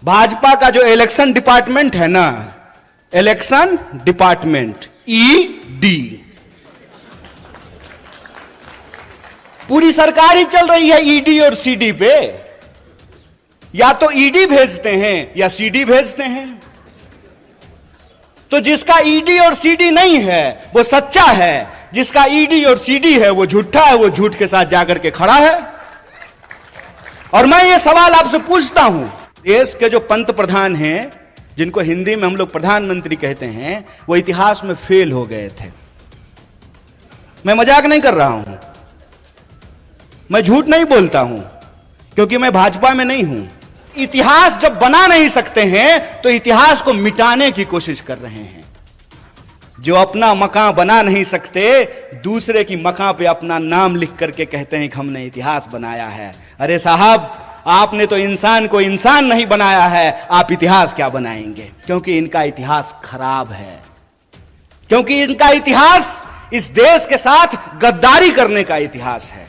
भाजपा का जो election department है ना, इलेक्शन डिपार्टमेंट ईडी, पूरी सरकार ही चल रही है ईडी और सीडी पे। या तो ईडी भेजते हैं या सीडी भेजते हैं। तो जिसका ईडी और सीडी नहीं है वो सच्चा है, जिसका ईडी और सीडी है वो झूठा है, वो झूठ के साथ जाकर के खड़ा है। और मैं ये सवाल आपसे पूछता हूं, देश के जो पंत प्रधान हैं, जिनको हिंदी में हम लोग प्रधानमंत्री कहते हैं, वो इतिहास में फेल हो गए थे। मैं मजाक नहीं कर रहा हूं, मैं झूठ नहीं बोलता हूं, क्योंकि मैं भाजपा में नहीं हूं। इतिहास जब बना नहीं सकते हैं तो इतिहास को मिटाने की कोशिश कर रहे हैं। जो अपना मकान बना नहीं सकते, दूसरे की मकान पे अपना नाम लिख करके कहते हैं कि हमने इतिहास बनाया है। अरे साहब, आपने तो इंसान को इंसान नहीं बनाया है, आप इतिहास क्या बनाएंगे? क्योंकि इनका इतिहास खराब है, क्योंकि इनका इतिहास इस देश के साथ गद्दारी करने का इतिहास है।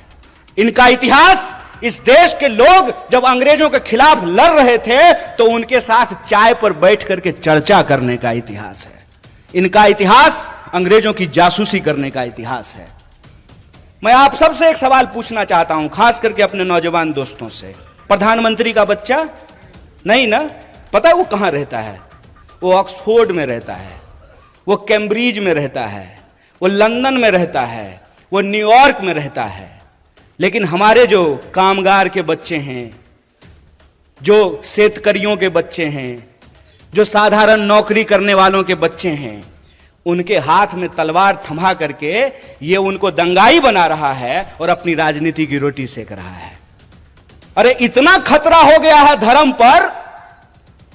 इनका इतिहास इस देश के लोग जब अंग्रेजों के खिलाफ लड़ रहे थे तो उनके साथ चाय पर बैठ करके चर्चा करने का इतिहास है। इनका इतिहास अंग्रेजों की जासूसी करने का इतिहास है। मैं आप सबसे एक सवाल पूछना चाहता हूं, खास करके अपने नौजवान दोस्तों से। प्रधानमंत्री का बच्चा नहीं ना, पता है वो कहां रहता है? वो ऑक्सफोर्ड में रहता है, वो कैम्ब्रिज में रहता है, वो लंदन में रहता है, वो न्यूयॉर्क में रहता है। लेकिन हमारे जो कामगार के बच्चे हैं, जो शेतकरियों के बच्चे हैं, जो साधारण नौकरी करने वालों के बच्चे हैं, उनके हाथ में तलवार थमा करके ये उनको दंगाई बना रहा है और अपनी राजनीति की रोटी सेक रहा है। अरे इतना खतरा हो गया है धर्म पर,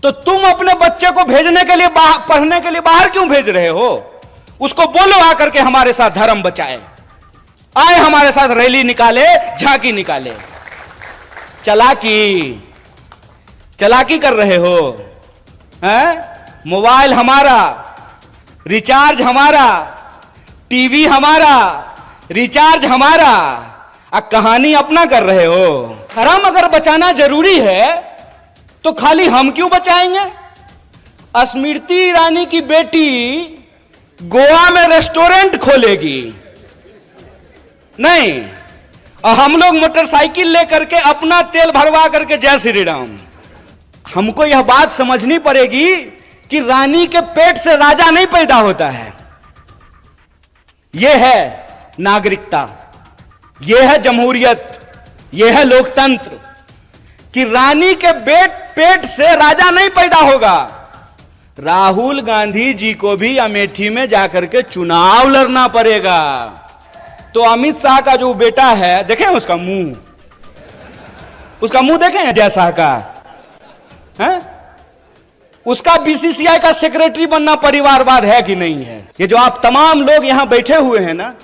तो तुम अपने बच्चे को भेजने के लिए पढ़ने के लिए बाहर क्यों भेज रहे हो? उसको बोलो आकर के हमारे साथ धर्म बचाए, आए हमारे साथ रैली निकाले, झांकी निकाले। चलाकी कर रहे हो हैं? मोबाइल हमारा, रिचार्ज हमारा, टीवी हमारा, रिचार्ज हमारा, कहानी अपना कर रहे हो। धर्म अगर बचाना जरूरी है तो खाली हम क्यों बचाएंगे? स्मृति ईरानी की बेटी गोवा में रेस्टोरेंट खोलेगी नहीं, और हम लोग मोटरसाइकिल लेकर के अपना तेल भरवा करके जय श्री राम। हमको यह बात समझनी पड़ेगी कि रानी के पेट से राजा नहीं पैदा होता है। यह है नागरिकता, यह है जमहूरियत, यह है लोकतंत्र, कि रानी के पेट से राजा नहीं पैदा होगा। राहुल गांधी जी को भी अमेठी में जाकर के चुनाव लड़ना पड़ेगा। तो अमित शाह का जो बेटा है, देखें उसका मुंह देखें अजय शाह का है? उसका बीसीसीआई का सेक्रेटरी बनना परिवारवाद है कि नहीं है? ये जो आप तमाम लोग यहां बैठे हुए हैं ना,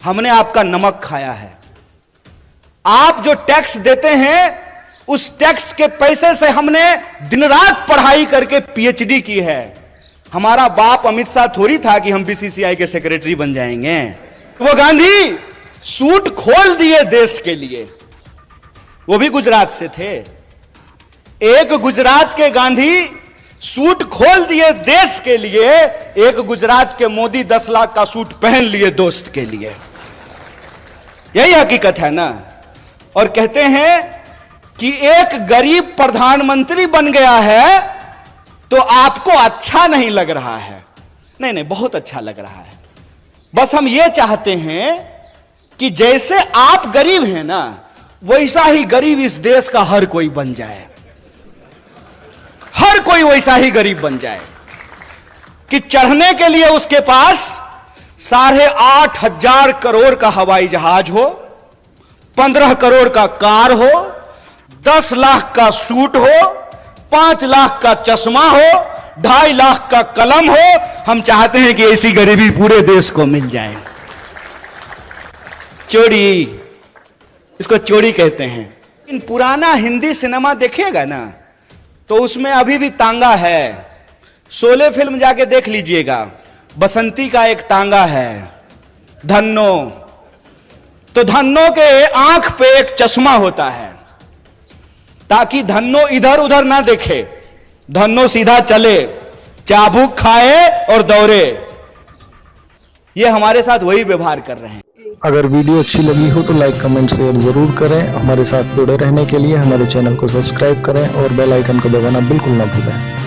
हमने आपका नमक खाया है। आप जो टैक्स देते हैं, उस टैक्स के पैसे से हमने दिन रात पढ़ाई करके पीएचडी की है। हमारा बाप अमित शाह थोड़ी था कि हम बीसीसीआई के सेक्रेटरी बन जाएंगे। वो गांधी सूट खोल दिए देश के लिए, वो भी गुजरात से थे। एक गुजरात के गांधी सूट खोल दिए देश के लिए, एक गुजरात के मोदी 10 लाख का सूट पहन लिए दोस्त के लिए। यही हकीकत है ना। और कहते हैं कि एक गरीब प्रधानमंत्री बन गया है तो आपको अच्छा नहीं लग रहा है। नहीं, बहुत अच्छा लग रहा है। बस हम ये चाहते हैं कि जैसे आप गरीब हैं ना, वैसा ही गरीब इस देश का हर कोई बन जाए। हर कोई वैसा ही गरीब बन जाए कि चढ़ने के लिए उसके पास 8,500 करोड़ का हवाई जहाज हो, 15 करोड़ का कार हो, 10 लाख का सूट हो, 5 लाख का चश्मा हो, 2.5 लाख का कलम हो। हम चाहते हैं कि ऐसी गरीबी पूरे देश को मिल जाए। चोरी, इसको चोरी कहते हैं। इन पुराना हिंदी सिनेमा देखिएगा ना, तो उसमें अभी भी तांगा है। शोले फिल्म जाके देख लीजिएगा, बसंती का एक तांगा है, धन्नो। तो धन्नो के आंख पे एक चश्मा होता है ताकि धन्नो इधर उधर ना देखे। धन्नो सीधा चले, चाबुक खाए और दौड़े। ये हमारे साथ वही व्यवहार कर रहे हैं। अगर वीडियो अच्छी लगी हो तो लाइक कमेंट शेयर जरूर करें। हमारे साथ जुड़े रहने के लिए हमारे चैनल को सब्सक्राइब करें और बेल आइकन को दबाना बिल्कुल ना भूलें।